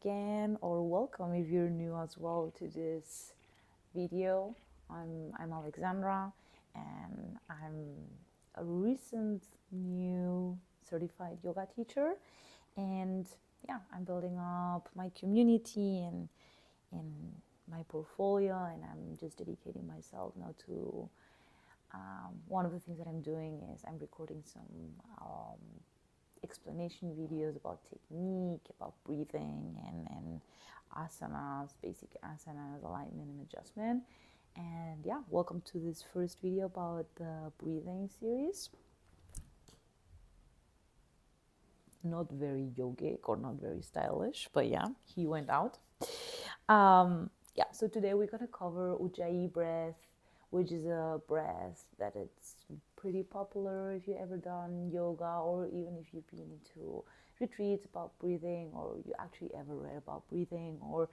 again, or welcome if you're new as well to this video. I'm Alexandra, and I'm a recent new certified yoga teacher, and yeah, I'm building up my community and my portfolio, and I'm just dedicating myself now to one of the things that I'm doing is I'm recording some explanation videos about technique, about breathing, and asanas, basic asanas, alignment and adjustment. And yeah, welcome to this first video about the breathing series. Not very yogic or not very stylish, but yeah, he went out. Yeah, so today we're gonna cover Ujjayi breath, which is a breath that it's pretty popular if you've ever done yoga, or even if you've been into retreats about breathing, or you actually ever read about breathing, or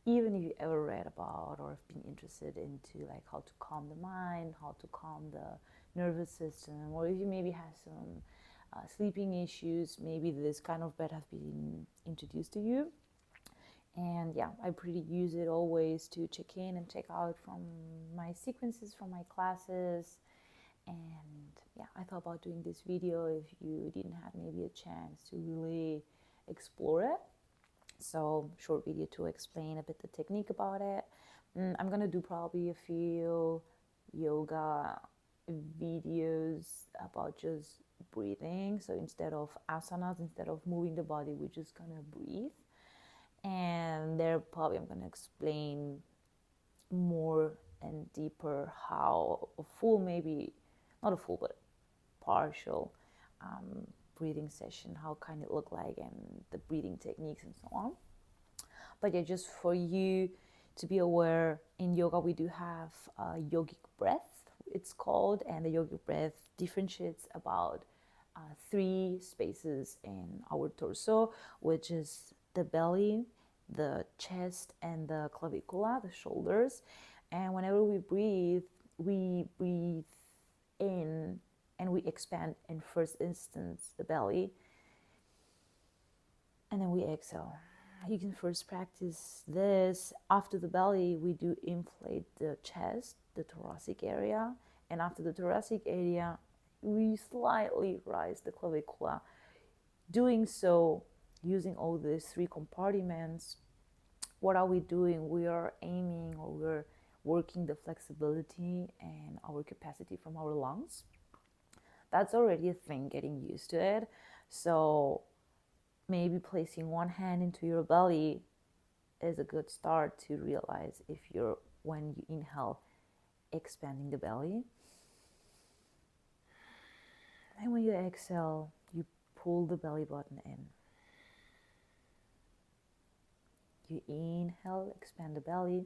even if you ever read about or have been interested into like how to calm the mind, how to calm the nervous system, or if you maybe have some sleeping issues, maybe this kind of breath has been introduced to you. And yeah, I pretty use it always to check in and check out from my sequences from my classes. And yeah, I thought about doing this video if you didn't have maybe a chance to really explore it. So short video to explain a bit the technique about it. I'm gonna do probably a few yoga videos about just breathing. So instead of asanas, instead of moving the body, we're just gonna breathe. And there probably I'm going to explain more and deeper how a full, maybe not a full, but partial breathing session, how kind it look like, and the breathing techniques and so on. But yeah, just for you to be aware, in yoga we do have yogic breath, it's called, and the yogic breath differentiates about 3 spaces in our torso, which is the belly, the chest, and the clavicula, the shoulders. And whenever we breathe in and we expand in first instance the belly, and then we exhale. You can first practice this. After the belly, we do inflate the chest, the thoracic area, and after the thoracic area, we slightly rise the clavicula. Doing so, using all these 3 compartments, what are we doing? We are aiming, or we're working the flexibility and our capacity from our lungs. That's already a thing, getting used to it. So maybe placing one hand into your belly is a good start to realize if you're, when you inhale, expanding the belly. And when you exhale, you pull the belly button in. You inhale, expand the belly.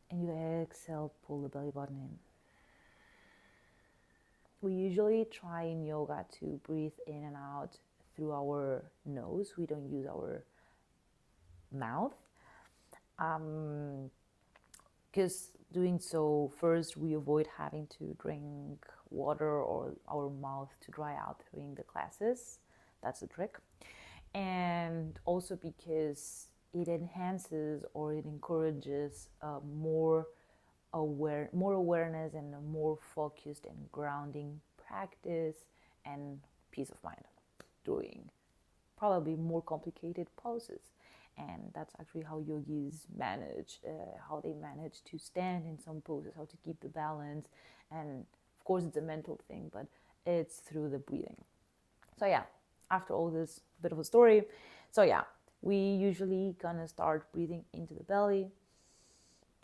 And you exhale, pull the belly button in. We usually try in yoga to breathe in and out through our nose. We don't use our mouth. Because doing so, first we avoid having to drink water or our mouth to dry out during the classes. That's the trick. And also because it enhances or it encourages more awareness and a more focused and grounding practice and peace of mind doing probably more complicated poses. And that's actually how yogis manage, how they manage to stand in some poses, how to keep the balance. And of course it's a mental thing, but it's through the breathing. So yeah, after all this bit of a story, so yeah, we usually gonna start breathing into the belly,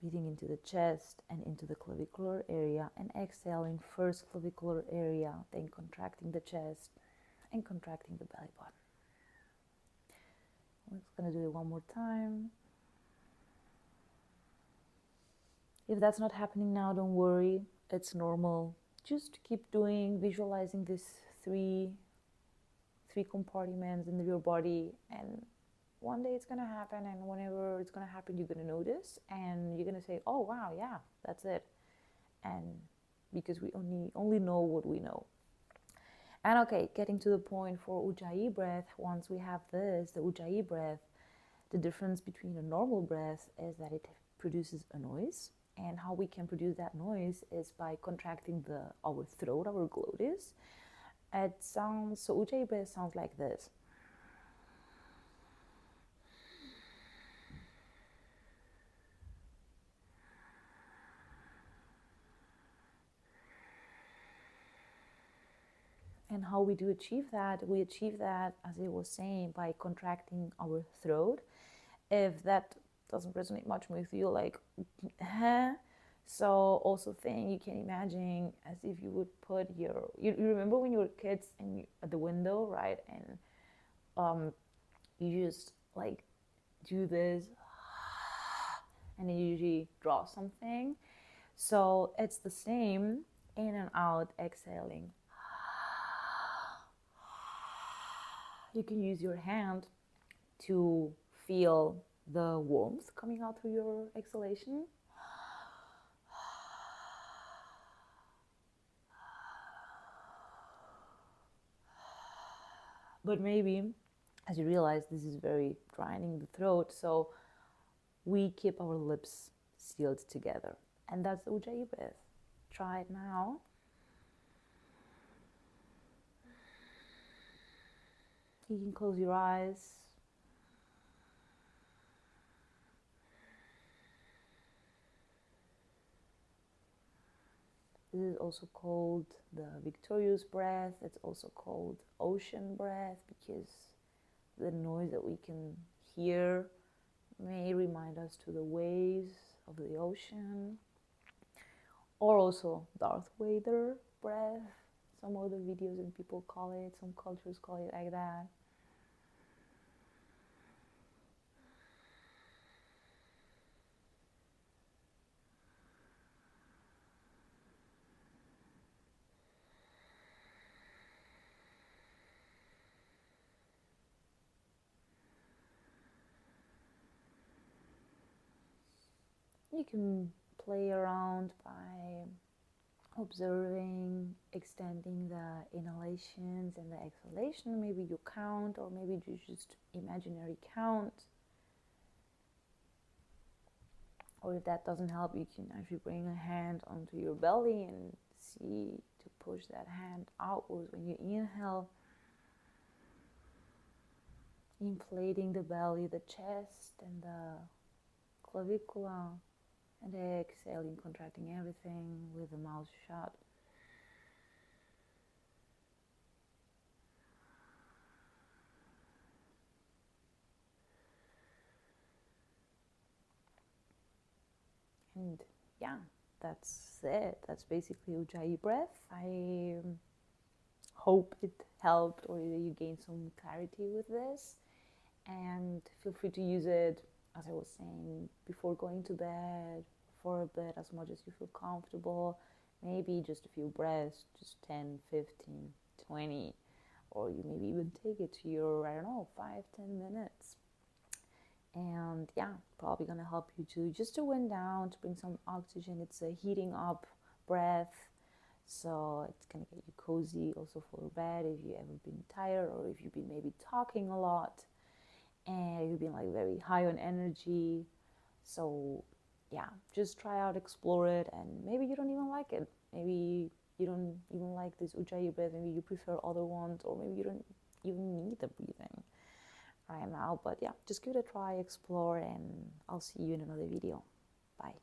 breathing into the chest and into the clavicular area, and exhaling first clavicular area, then contracting the chest and contracting the belly button. We're just going to do it one more time. If that's not happening now, don't worry, it's normal. Just keep doing, visualizing these three compartments in your body, and one day it's going to happen, and whenever it's going to happen, you're going to notice, and you're going to say, oh wow, yeah, that's it. And because we only know what we know. And okay, getting to the point for Ujjayi breath, once we have this, the Ujjayi breath, the difference between a normal breath is that it produces a noise. And how we can produce that noise is by contracting our throat, our glottis. So Ujjayi breath sounds like this. And how we do achieve that? We achieve that, as I was saying, by contracting our throat. If that doesn't resonate much with you, like, huh? So also think you can imagine as if you would put you remember when you were kids and at the window, right? And you just like do this, and then you usually draw something. So it's the same, in and out, exhaling. You can use your hand to feel the warmth coming out through your exhalation. But maybe, as you realize, this is very drying the throat, so we keep our lips sealed together. And that's the Ujjayi breath. Try it now. You can close your eyes. This is also called the victorious breath. It's also called ocean breath because the noise that we can hear may remind us to the waves of the ocean. Or also Darth Vader breath. Some other videos and people call it, some cultures call it like that. You can play around by observing, extending the inhalations and the exhalation. Maybe you count, or maybe you just imaginary count. Or if that doesn't help, you can actually bring a hand onto your belly and see to push that hand outwards when you inhale, inflating the belly, the chest, and the clavicula, and exhaling, contracting everything with the mouth shut. And yeah, that's it. That's basically Ujjayi breath. I hope it helped or you gained some clarity with this. And feel free to use it, as I was saying, before going to bed, for a bit, as much as you feel comfortable. Maybe just a few breaths, just 10, 15, 20, or you maybe even take it to your, I don't know, 5-10 minutes. And yeah, probably gonna help you to wind down, to bring some oxygen. It's a heating up breath, so it's gonna get you cozy also for bed if you ever been tired, or if you've been maybe talking a lot and you've been like very high on energy. So yeah, just try out, explore it, and maybe you don't even like it. Maybe you don't even like this Ujjayi breath. Maybe you prefer other ones, or maybe you don't even need the breathing right now. But yeah, just give it a try, explore, and I'll see you in another video. Bye.